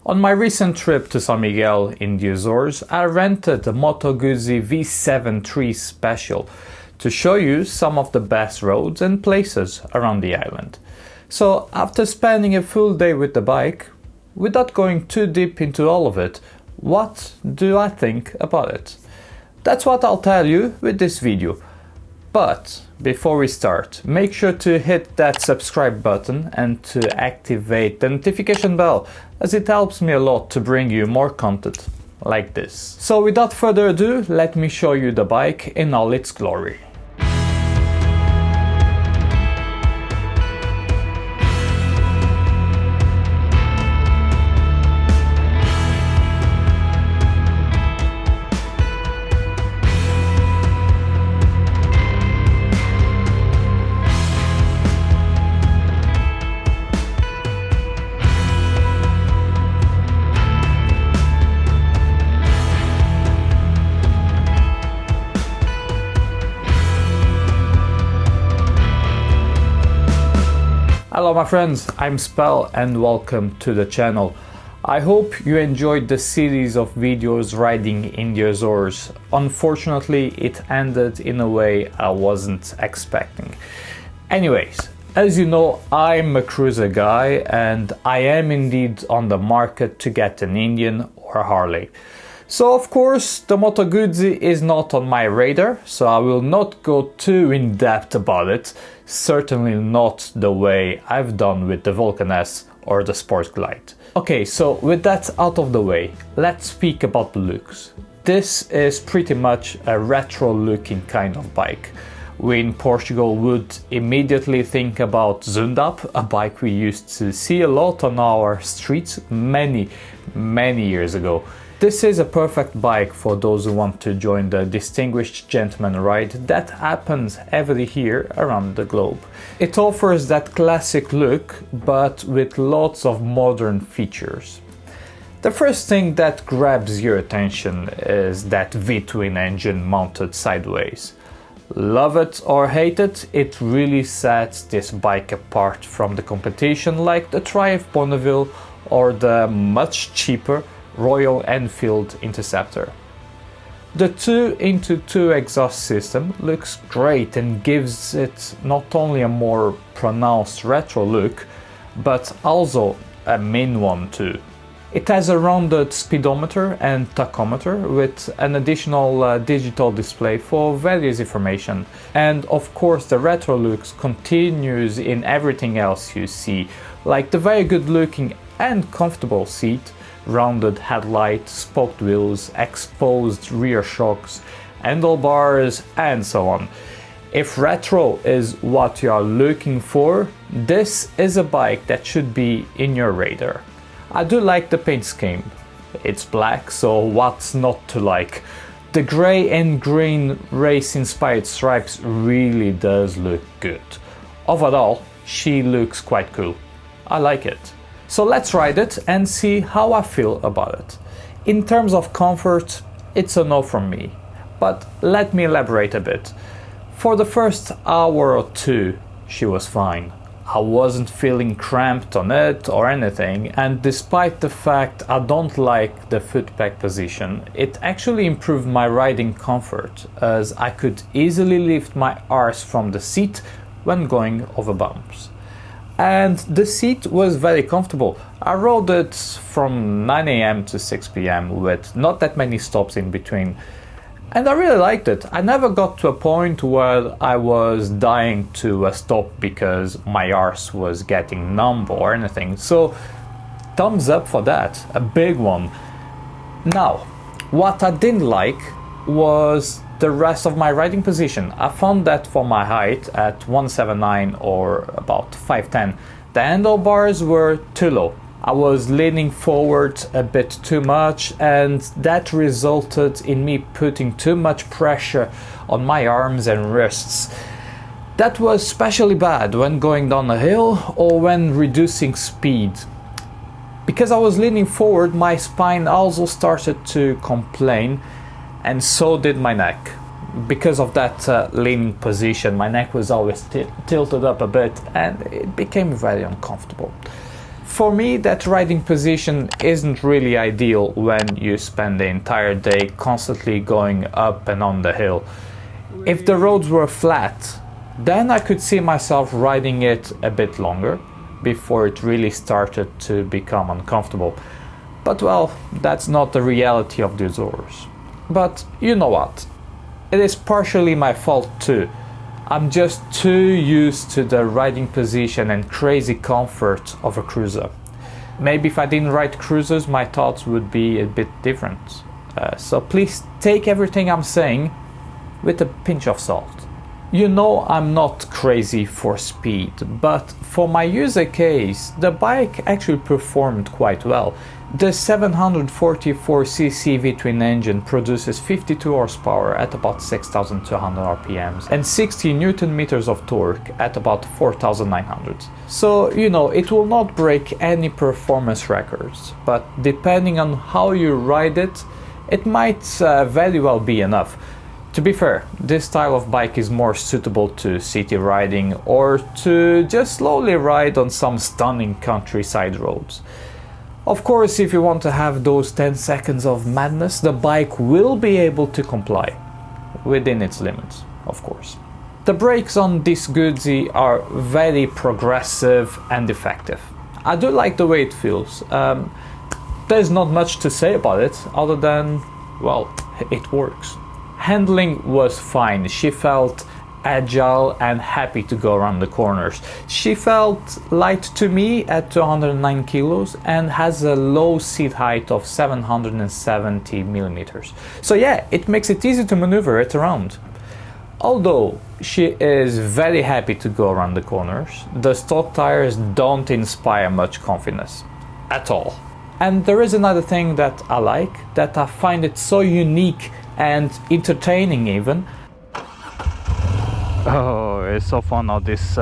On my recent trip to São Miguel in the Azores, I rented a Moto Guzzi V7 Special to show you some of the best roads and places around the island. So after spending a full day with the bike, without going too deep into all of it, what do I think about it? That's what I'll tell you with this video. But before we start, make sure to hit that subscribe button and to activate the notification bell, as it helps me a lot to bring you more content like this. So without further ado, let me show you the bike in all its glory. Hello my friends, I'm Spell and welcome to the channel. I hope you enjoyed the series of videos riding in the Azores. Unfortunately, it ended in a way I wasn't expecting. Anyways, as you know, I'm a cruiser guy and I am indeed on the market to get an Indian or a Harley. So of course the Moto Guzzi is not on my radar, so I will not go too in depth about it, certainly not the way I've done with the Vulcan S or the Sport Glide. Okay, so with that out of the way, let's speak about the looks. This is pretty much a retro looking kind of bike. We in Portugal would immediately think about Zoomed Up, a bike we used to see a lot on our streets many years ago. This is a perfect bike for those who want to join the distinguished gentleman ride that happens every year around the globe. It offers that classic look, but with lots of modern features. The first thing that grabs your attention is that V-twin engine mounted sideways. Love it or hate it, it really sets this bike apart from the competition like the Triumph Bonneville or the much cheaper Royal Enfield Interceptor. The 2x2 exhaust system looks great and gives it not only a more pronounced retro look, but also a mean one too. It has a rounded speedometer and tachometer with an additional digital display for various information. And of course the retro looks continues in everything else you see, like the very good looking and comfortable seat, rounded headlight, spoked wheels, exposed rear shocks, handlebars, and so on. If retro is what you are looking for, this is a bike that should be in your radar. I do like the paint scheme. It's black, so what's not to like? The grey and green race-inspired stripes really does look good. Overall, she looks quite cool. I like it. So let's ride it and see how I feel about it. In terms of comfort, it's a no from me. But let me elaborate a bit. For the first hour or two, she was fine. I wasn't feeling cramped on it or anything, and despite the fact I don't like the footpeg position, it actually improved my riding comfort, as I could easily lift my arse from the seat when going over bumps. And the seat was very comfortable. I rode it from 9 AM to 6 PM with not that many stops in between. And I really liked it. I never got to a point where I was dying to stop because my arse was getting numb or anything. So thumbs up for that, a big one. Now, what I didn't like was the rest of my riding position. I found that for my height at 179 or about 5'10", the handlebars were too low. I was leaning forward a bit too much, and that resulted in me putting too much pressure on my arms and wrists. That was especially bad when going down a hill or when reducing speed. Because I was leaning forward, my spine also started to complain, and so did my neck. Because of that leaning position, my neck was always tilted up a bit and it became very uncomfortable. For me, that riding position isn't really ideal when you spend the entire day constantly going up and on the hill. If the roads were flat, then I could see myself riding it a bit longer before it really started to become uncomfortable. But well, that's not the reality of the Azores. But you know what? It is partially my fault too. I'm just too used to the riding position and crazy comfort of a cruiser. Maybe if I didn't ride cruisers, my thoughts would be a bit different. So please take everything I'm saying with a pinch of salt. You know I'm not crazy for speed, but for my user case, the bike actually performed quite well. The 744cc V-twin engine produces 52 horsepower at about 6,200 RPMs and 60 Newton meters of torque at about 4,900. So, you know, it will not break any performance records, but depending on how you ride it, it might very well be enough. To be fair, this style of bike is more suitable to city riding or to just slowly ride on some stunning countryside roads. Of course, if you want to have those 10 seconds of madness, the bike will be able to comply, within its limits, of course. The brakes on this Guzzi are very progressive and effective. I do like the way it feels. There's not much to say about it, other than, well, it works. Handling was fine. She felt agile and happy to go around the corners. She felt light to me at 209 kilos and has a low seat height of 770 millimeters. So yeah, it makes it easy to maneuver it around. Although she is very happy to go around the corners, the stock tires don't inspire much confidence at all. And there is another thing that I like, that I find it so unique and entertaining even. Oh, it's so fun how this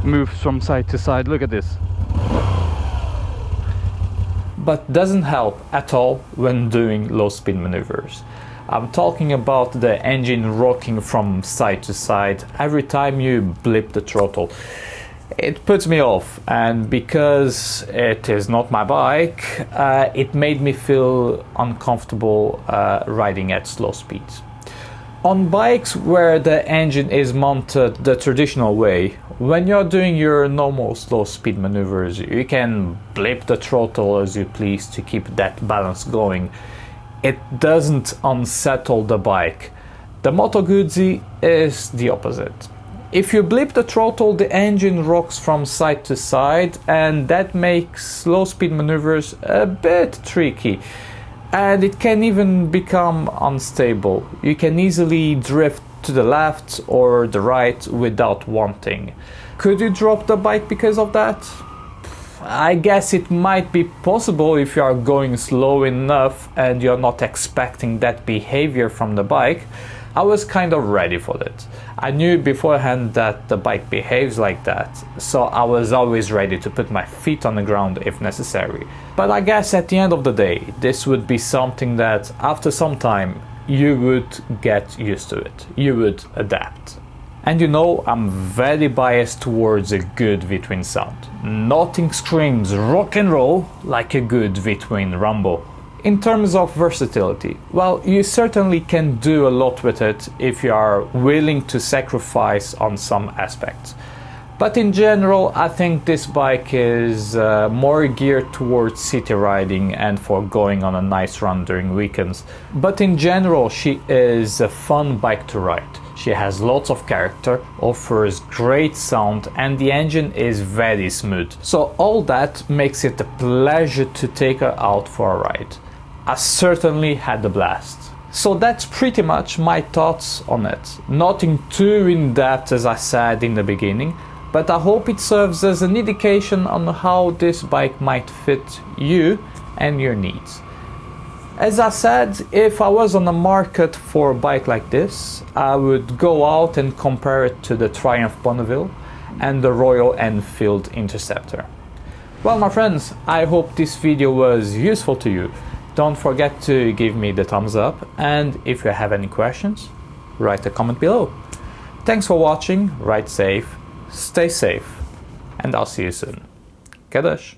moves from side to side. Look at this. But doesn't help at all when doing low speed maneuvers. I'm talking about the engine rocking from side to side every time you blip the throttle. It puts me off, and because it is not my bike, it made me feel uncomfortable riding at slow speeds. On bikes where the engine is mounted the traditional way, when you're doing your normal slow speed maneuvers, you can blip the throttle as you please to keep that balance going. It doesn't unsettle the bike. The Moto Guzzi is the opposite. If you blip the throttle, the engine rocks from side to side, and that makes slow speed maneuvers a bit tricky. And it can even become unstable. You can easily drift to the left or the right without wanting. Could you drop the bike because of that? I guess it might be possible if you are going slow enough and you're not expecting that behavior from the bike. I was kind of ready for it. I knew beforehand that the bike behaves like that, so I was always ready to put my feet on the ground if necessary. But I guess at the end of the day, this would be something that after some time you would get used to it. You would adapt. And you know, I'm very biased towards a good V-twin sound. Nothing screams rock and roll like a good V-twin Rumble. In terms of versatility, well, you certainly can do a lot with it if you are willing to sacrifice on some aspects. But in general, I think this bike is more geared towards city riding and for going on a nice run during weekends. But in general, she is a fun bike to ride. She has lots of character, offers great sound, and the engine is very smooth. So all that makes it a pleasure to take her out for a ride. I certainly had a blast. So that's pretty much my thoughts on it. Nothing too in-depth as I said in the beginning, but I hope it serves as an indication on how this bike might fit you and your needs. As I said, if I was on the market for a bike like this, I would go out and compare it to the Triumph Bonneville and the Royal Enfield Interceptor. Well, my friends, I hope this video was useful to you. Don't forget to give me the thumbs up, and if you have any questions, write a comment below. Thanks for watching, ride safe, stay safe, and I'll see you soon. Kedes!